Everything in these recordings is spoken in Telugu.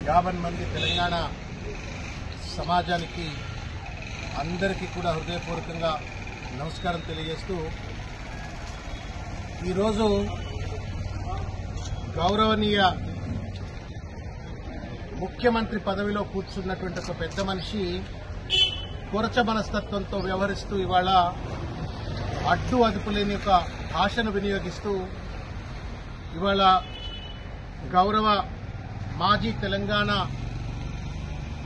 50 మంది తెలంగాణ సమాజానికి అందరికీ కూడా హృదయపూర్వకంగా నమస్కారం తెలియజేస్తూ ఈరోజు గౌరవనీయ ముఖ్యమంత్రి పదవిలో కూర్చున్నటువంటి ఒక పెద్ద మనిషి కొరచ మనస్తత్వంతో వ్యవహరిస్తూ ఇవాళ అడ్డు అదుపులేని ఒక భాషను వినియోగిస్తూ ఇవాళ గౌరవ మాజీ తెలంగాణ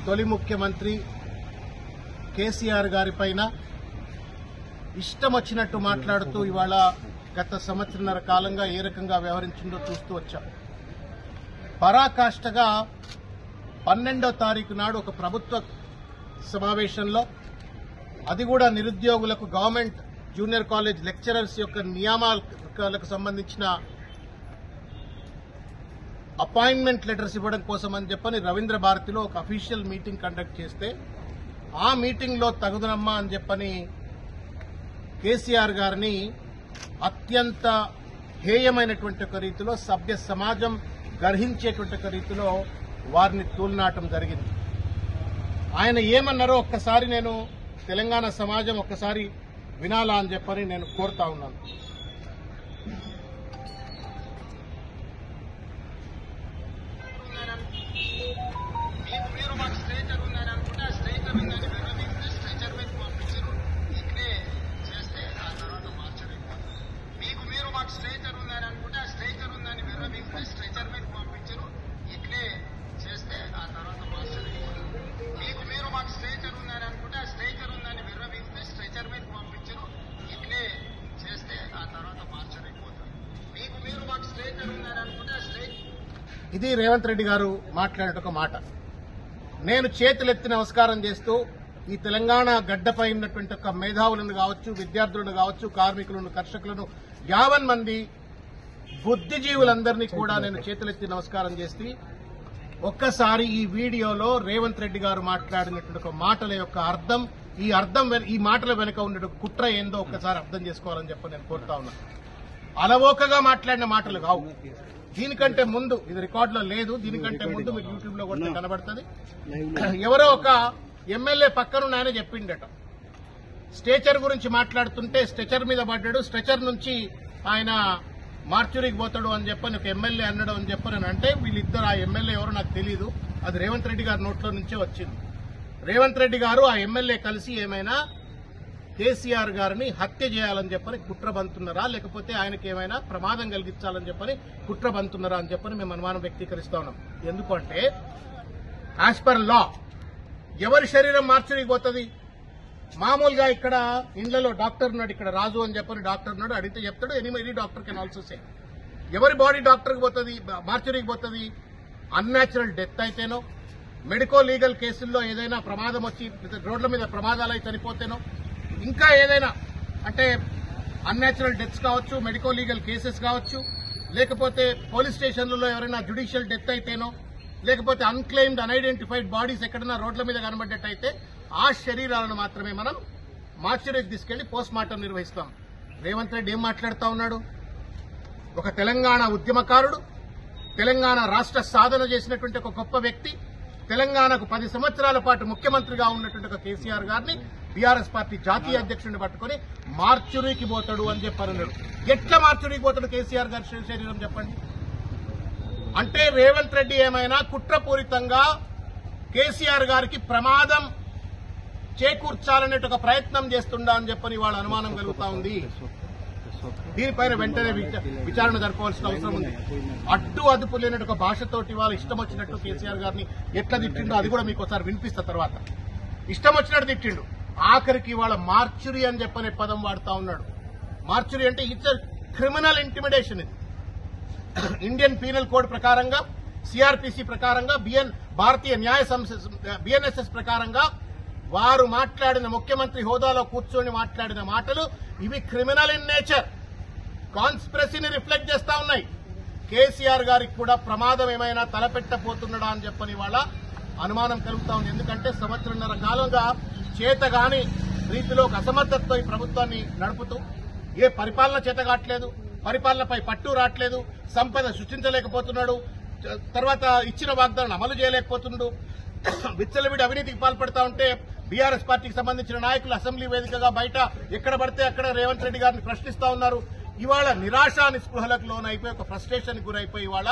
తొలి ముఖ్యమంత్రి కేసీఆర్ గారిపైన ఇష్టం వచ్చినట్టు మాట్లాడుతూ ఇవాళ గత సంవత్సరన్నర కాలంగా ఏ రకంగా వ్యవహరించిందో చూస్తూ వచ్చాం. పరాకాష్ఠగా 12వ తారీఖు నాడు ఒక ప్రభుత్వ సమావేశంలో, అది కూడా నిరుద్యోగులకు గవర్నమెంట్ జూనియర్ కాలేజ్ లెక్చరర్స్ యొక్క నియామకాలకు సంబంధించిన అపాయింట్మెంట్ లెటర్స్ ఇవ్వడం కోసం అని చెప్పని రవీంద్ర భారతిలో ఒక అఫీషియల్ మీటింగ్ కండక్ట్ చేస్తే ఆ మీటింగ్లో తగుదనమ్మా అని చెప్పని కేసీఆర్ గారిని అత్యంత హేయమైనటువంటి ఒక రీతిలో సభ్య సమాజం గర్హించేటువంటి ఒక రీతిలో వారిని తూలినాటం జరిగింది. ఆయన ఏమన్నారో ఒక్కసారి నేను తెలంగాణ సమాజం ఒక్కసారి వినాలా అని చెప్పని నేను కోరుతా ఉన్నాను. ఇది రేవంత్ రెడ్డి గారు మాట్లాడే ఒక మాట. నేను చేతులెత్తి నమస్కారం చేస్తూ ఈ తెలంగాణ గడ్డపై ఉన్నటువంటి ఒక మేధావులను కావచ్చు, విద్యార్థులను కావచ్చు, కార్మికులను, కర్షకులను 50 మంది బుద్ధిజీవులందరినీ కూడా నేను చేతులెత్తి నమస్కారం చేసి ఒక్కసారి ఈ వీడియోలో రేవంత్ రెడ్డి గారు మాట్లాడినటువంటి ఒక మాటల యొక్క అర్థం, ఈ మాటల వెనుక ఉన్న కుట్ర ఏందో ఒక్కసారి అర్థం చేసుకోవాలని చెప్పి నేను కోరుతా ఉన్నాను. అలవోకగా మాట్లాడిన మాటలు కావు. దీనికంటే ముందు, ఇది రికార్డులో లేదు, దీనికంటే ముందు మీకు యూట్యూబ్ లో కూడా కనబడుతుంది. ఎవరో ఒక ఎమ్మెల్యే పక్కన ఆయన చెప్పిండట, స్ట్రెచర్ గురించి మాట్లాడుతుంటే స్ట్రెచర్ మీద పడ్డాడు, స్ట్రెచర్ నుంచి ఆయన మార్చురీకి పోతాడు అని చెప్పని ఒక ఎమ్మెల్యే అన్నాడు అని చెప్పని అంటే వీళ్ళిద్దరు, ఆ ఎమ్మెల్యే ఎవరో నాకు తెలియదు, అది రేవంత్ రెడ్డి గారి నోట్లో నుంచే వచ్చింది. రేవంత్ రెడ్డి గారు ఆ ఎమ్మెల్యే కలిసి ఏమైనా కేసీఆర్ గారిని హత్య చేయాలని చెప్పని కుట్ర బంతున్నారా, లేకపోతే ఆయనకి ఏమైనా ప్రమాదం కలిగించాలని చెప్పని కుట్ర బంతున్నారా అని చెప్పని మేము అనుమానం వ్యక్తీకరిస్తా ఉన్నాం. ఎందుకంటే యాజ్ పర్ లా ఎవరి శరీరం మార్చురీకి పోతుంది? మామూలుగా ఇక్కడ ఇండ్లలో డాక్టర్ ఉన్నాడు, ఇక్కడ రాజు అని చెప్పని డాక్టర్ ఉన్నాడు, అడిగితే చెప్తాడు any doctor can also say. ఎవరి బాడీ డాక్టర్కి పోతుంది, మార్చురీకి పోతుంది? అన్యాచురల్ డెత్ అయితేనో, మెడికో లీగల్ కేసుల్లో ఏదైనా ప్రమాదం వచ్చి రోడ్ల మీద ప్రమాదాలు అయి చనిపోతేనో, ఇంకా ఏదైనా అంటే అన్యాచురల్ డెత్స్ కావచ్చు, మెడికో లీగల్ కేసెస్ కావచ్చు, లేకపోతే పోలీస్ స్టేషన్లలో ఎవరైనా జ్యుడిషియల్ డెత్ అయితేనో, లేకపోతే అన్క్లెయిమ్డ్ అన్ఐడెంటిఫైడ్ బాడీస్ ఎక్కడైనా రోడ్ల మీద కనబడ్డట్టయితే ఆ శరీరాలను మాత్రమే మనం మార్చురీకి తీసుకెళ్లి పోస్ట్ మార్టం నిర్వహిస్తాం. రేవంత్ రెడ్డి ఏం మాట్లాడుతా ఉన్నాడు? ఒక తెలంగాణ ఉద్యమకారుడు, తెలంగాణ రాష్ట్ర సాధన చేసినటువంటి ఒక గొప్ప వ్యక్తి, తెలంగాణకు 10 సంవత్సరాల పాటు ముఖ్యమంత్రిగా ఉన్నటువంటి ఒక కేసీఆర్ గారిని బీఆర్ఎస్ పార్టీ జాతీయ అధ్యక్షుడిని పట్టుకుని మార్చురీకి పోతాడు అని చెప్పారన్నాడు. ఎట్లా మార్చురీకి పోతాడు కేసీఆర్ గారి శరీరం చెప్పండి? అంటే రేవంత్ రెడ్డి ఏమైనా కుట్రపూరితంగా కేసీఆర్ గారికి ప్రమాదం చేకూర్చాలనే ఒక ప్రయత్నం చేస్తుండా అని చెప్పని వాళ్ళ అనుమానం కలుగుతా ఉంది. దీనిపైన వెంటనే విచారణ జరపవలసిన అవసరం ఉంది. అడ్డు అదుపు లేని ఒక భాషతోటి వాళ్ళు ఇష్టం వచ్చినట్టు కేసీఆర్ గారిని ఎట్లా తిట్టిండో అది కూడా మీకు ఒకసారి వినిపిస్తా. తర్వాత ఇష్టం వచ్చినట్టు తిట్టిండు, ఆఖరికి వాళ్ళ మార్చురీ అని చెప్పనే పదం వాడుతా ఉన్నాడు. మార్చురీ అంటే ఇట్స్ క్రిమినల్ ఇంటిమిడేషన్. ఇది ఇండియన్ పీనల్ కోడ్ ప్రకారంగా, సిఆర్పిసి ప్రకారంగా, భారతీయ న్యాయ బిఎన్ఎస్ఎస్ ప్రకారంగా వారు మాట్లాడిన, ముఖ్యమంత్రి హోదాలో కూర్చొని మాట్లాడిన మాటలు ఇవి క్రిమినల్ ఇన్ నేచర్, కాన్స్పిరసీని రిఫ్లెక్ట్ చేస్తా ఉన్నాయి. కేసీఆర్ గారికి కూడా ప్రమాదం ఏమైనా తలపెట్టబోతున్నాడా అని చెప్పని వాళ్ళ అనుమానం కలుగుతా ఉంది. ఎందుకంటే సంవత్సరన్నర కాలంగా చేతగాని రీతిలో ఒక అసమర్థతతో ఈ ప్రభుత్వాన్ని నడుపుతూ పరిపాలన చేత కావట్లేదు, పరిపాలనపై పట్టు రావట్లేదు, సంపద సృష్టించలేకపోతున్నాడు, తర్వాత ఇచ్చిన వాగ్దానం అమలు చేయలేకపోతుండు. విచ్చలవిడి అవినీతికి పాల్పడతా ఉంటే బీఆర్ఎస్ పార్టీకి సంబంధించిన నాయకులు అసెంబ్లీ వేదికగా బయట ఎక్కడ పడితే అక్కడ రేవంత్ రెడ్డి గారిని ప్రశ్నిస్తా ఉన్నారు. ఇవాళ నిరాశ నిస్పృహలకు లోనైపోయి ఒక ఫ్రస్ట్రేషన్ గురైపోయి ఇవాళ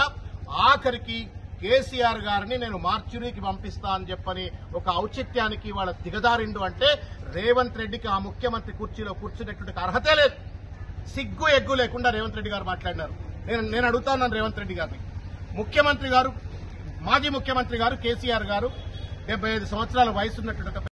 ఆఖరికి కేసీఆర్ గారిని నేను మార్చురీకి పంపిస్తా అని చెప్పని ఒక ఔచిత్యానికి ఇవాళ దిగదారిండు అంటే రేవంత్ రెడ్డికి ఆ ముఖ్యమంత్రి కుర్చీలో కూర్చునేటువంటి అర్హతే లేదు. సిగ్గు ఎగ్గు లేకుండా రేవంత్ రెడ్డి గారు మాట్లాడినారు. నేను అడుగుతా ఉన్నాను రేవంత్ రెడ్డి గారిని, ముఖ్యమంత్రి గారు, మాజీ ముఖ్యమంత్రి గారు కేసీఆర్ గారు 75 సంవత్సరాల వయసున్నటువంటి